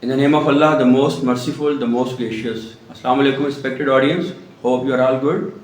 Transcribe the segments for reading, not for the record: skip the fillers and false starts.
In the name of Allah, the most merciful, the most gracious. Assalamu alaikum, respected audience. Hope you are all good.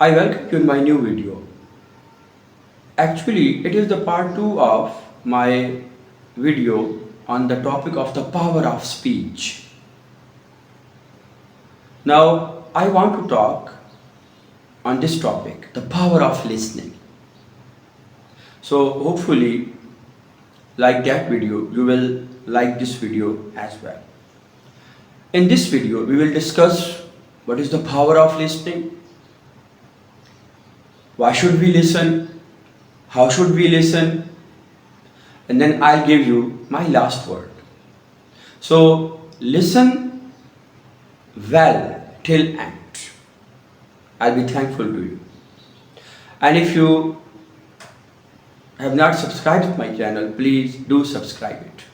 I welcome you in my new video. Actually, it is the part 2 of my video on the topic of the power of speech. Now, I want to talk on this topic, the power of listening. So, hopefully, like that video, you will like this video as well. In this video, we will discuss what is the power of listening, why should we listen, how should we listen, and then I'll give you my last word. So, listen well till end. I'll be thankful to you. And if you have not subscribed to my channel, please do subscribe it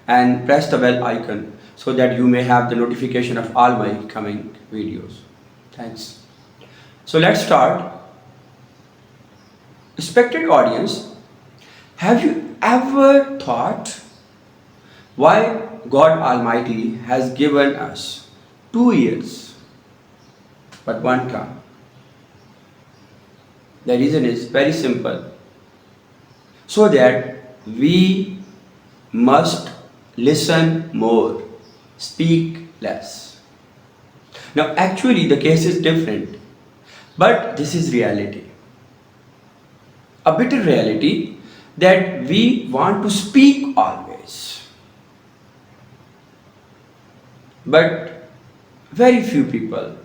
and press the bell icon so that you may have the notification of all my coming videos. Thanks. So let's start. Respected audience, have you ever thought why God Almighty has given us 2 ears but 1 tongue? The reason is very simple. So that we must listen more, speak less. Now actually the case is different, but this is reality. A bitter reality that we want to speak always, but very few people,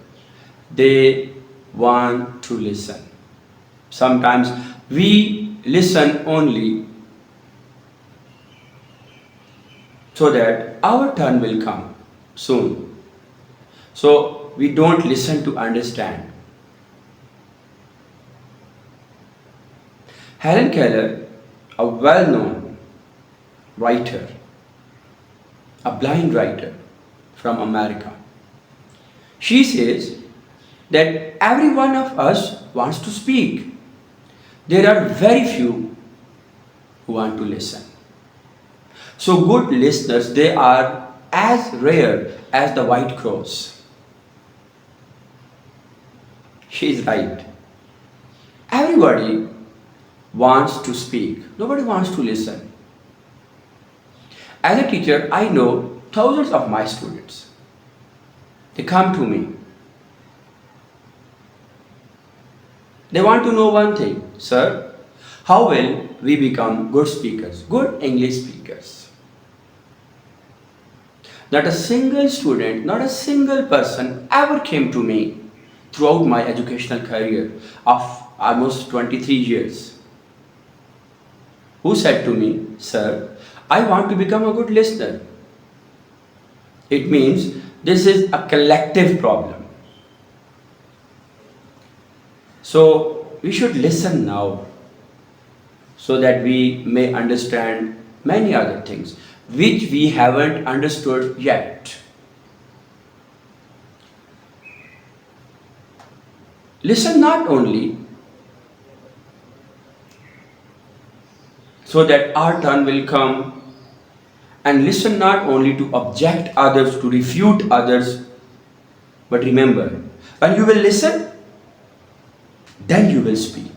they want to listen. Sometimes we listen only so that our turn will come soon. So we don't listen to understand. Helen Keller, a well-known writer, a blind writer from America, she says that every one of us wants to speak. There are very few who want to listen. So good listeners, they are as rare as the white crows. She is right. Everybody wants to speak. Nobody wants to listen. As a teacher, I know thousands of my students. They come to me. They want to know one thing, sir, how will we become good speakers, good English speakers? Not a single student, not a single person ever came to me throughout my educational career of almost 23 years who said to me, sir, I want to become a good listener. It means this is a collective problem. So we should listen now so that we may understand many other things which we haven't understood yet. Listen not only so that our turn will come, and listen not only to object others, to refute others, but remember, when you will listen, then you will speak.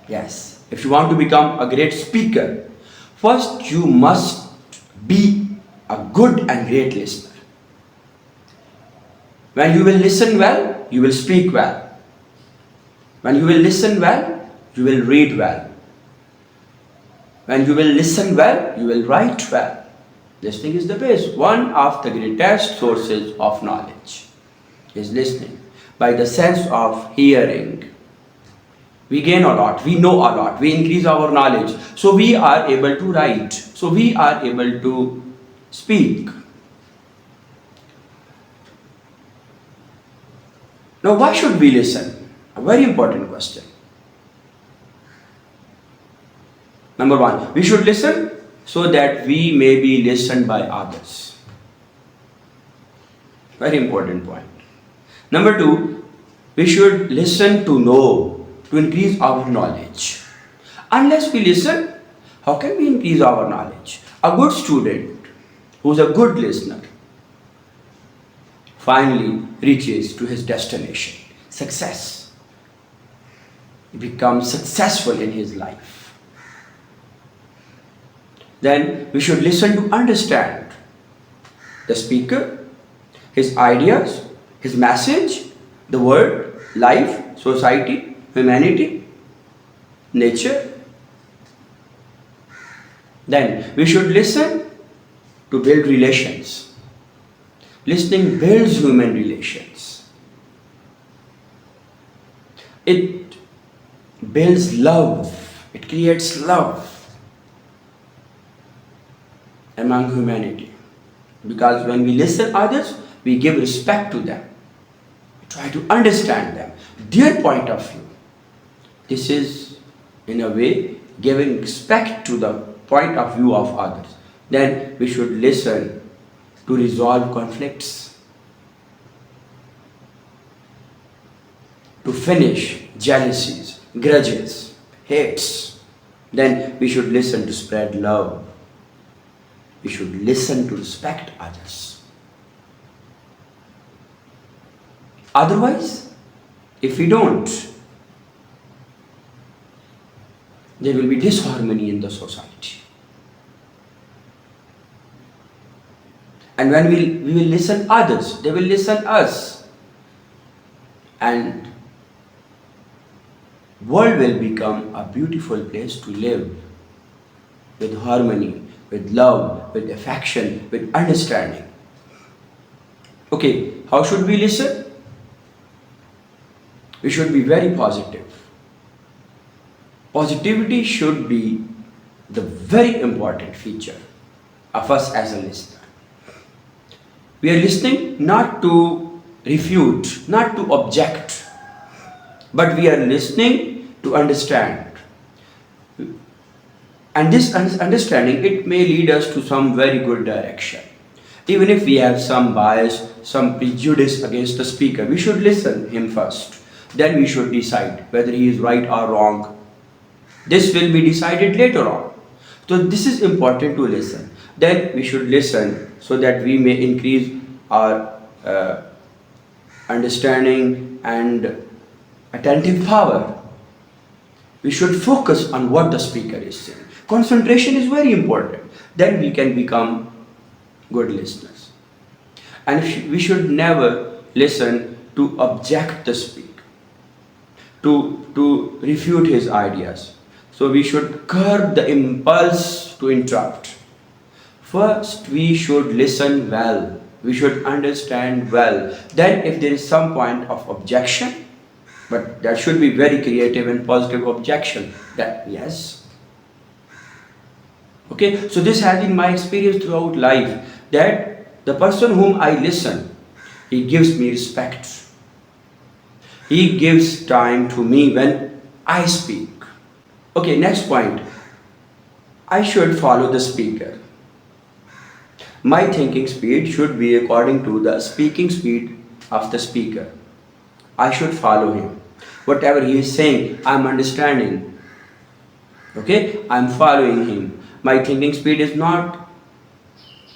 Yes, if you want to become a great speaker, first you must be a good and great listener. When you will listen well, you will speak well. When you will listen well, you will read well. When you will listen well, you will write well. Listening is the base. One of the greatest sources of knowledge is listening. By the sense of hearing, we gain a lot, we know a lot, we increase our knowledge. So we are able to write, so we are able to speak. Now why should we listen? A very important question. Number 1, we should listen so that we may be listened by others. Very important point. Number 2, we should listen to know, to increase our knowledge. Unless we listen, how can we increase our knowledge? A good student who's a good listener finally reaches to his destination, success. He becomes successful in his life. Then we should listen to understand the speaker, his ideas, his message, the world, life, society, humanity, nature. Then we should listen to build relations. Listening builds human relations. It builds love. It creates love among humanity. Because when we listen others, we give respect to them. We try to understand them, their point of view. This is, in a way, giving respect to the point of view of others. Then we should listen to resolve conflicts, to finish jealousies, grudges, hates. Then we should listen to spread love. We should listen to respect others. Otherwise, if we don't, there will be disharmony in the society. And when we will listen others, they will listen us. And world will become a beautiful place to live, with harmony, with love, with affection, with understanding. Okay, how should we listen? We should be very positive. Positivity should be the very important feature of us as a listener. We are listening not to refute, not to object, but we are listening to understand. And this understanding, it may lead us to some very good direction. Even if we have some bias, some prejudice against the speaker, we should listen him first. Then we should decide whether he is right or wrong. This will be decided later on. So this is important to listen. Then we should listen so that we may increase our understanding and attentive power. We should focus on what the speaker is saying. Concentration is very important. Then we can become good listeners. And we should never listen to object the speaker, to refute his ideas. So we should curb the impulse to interrupt. First, we should listen well. We should understand well. Then if there is some point of objection, but that should be very creative and positive objection, that yes. Okay, so this has been my experience throughout life, that the person whom I listen, he gives me respect. He gives time to me when I speak. Okay, next point. I should follow the speaker. My thinking speed should be according to the speaking speed of the speaker. I should follow him. Whatever he is saying, I am understanding. Okay, I am following him. My thinking speed is not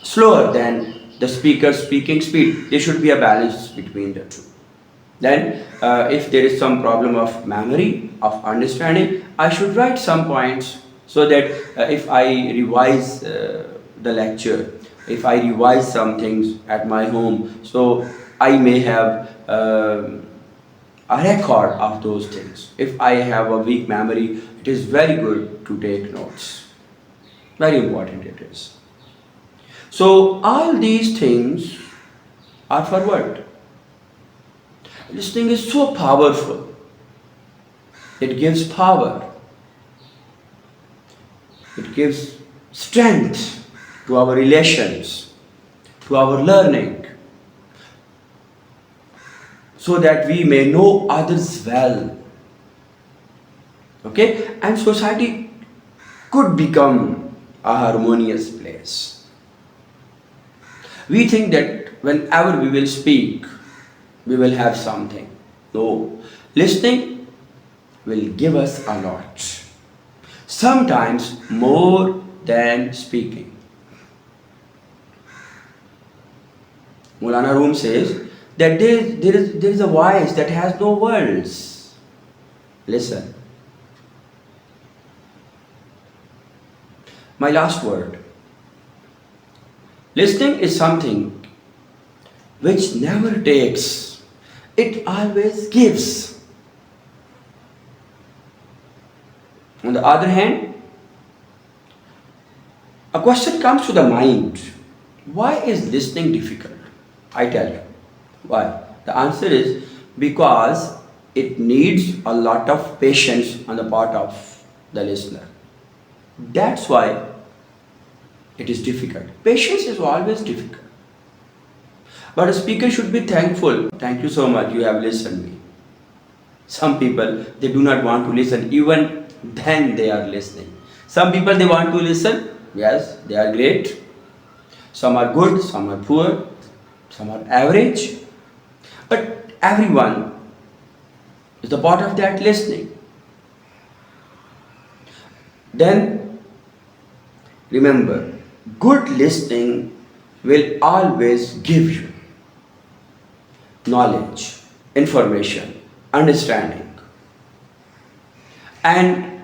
slower than the speaker's speaking speed. There should be a balance between the two. Then, if there is some problem of memory, of understanding, I should write some points so that if I revise the lecture, if I revise some things at my home, so I may have a record of those things. If I have a weak memory, it is very good to take notes. Very important it is. So all these things are for what? Listening is so powerful. It gives power. It gives strength to our relations, to our learning, so that we may know others well. Okay? And society could become a harmonious place. We think that whenever we will speak, we will have something. No. Listening will give us a lot. Sometimes more than speaking. Maulana Rum says that there is a voice that has no words. Listen. My last word. Listening is something which never takes, it always gives. On the other hand, a question comes to the mind. Why is listening difficult? I tell you. Why? The answer is because it needs a lot of patience on the part of the listener. That's why it is difficult. Patience is always difficult. But a speaker should be thankful. Thank you so much, you have listened me. Some people, they do not want to listen, even then they are listening. Some people, they want to listen. Yes, they are great. Some are good, some are poor, some are average. But everyone is the part of that listening. Then remember, good listening will always give you knowledge, information, understanding. And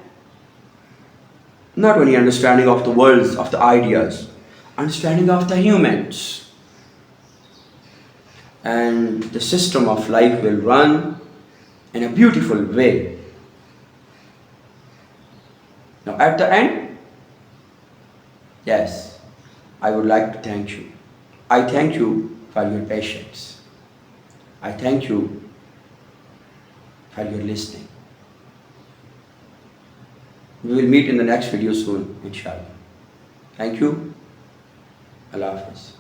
not only understanding of the worlds, of the ideas, understanding of the humans. And the system of life will run in a beautiful way. Now at the end, yes, I would like to thank you. I thank you for your patience. I thank you for your listening. We will meet in the next video soon, inshallah. Thank you. Allah Hafiz.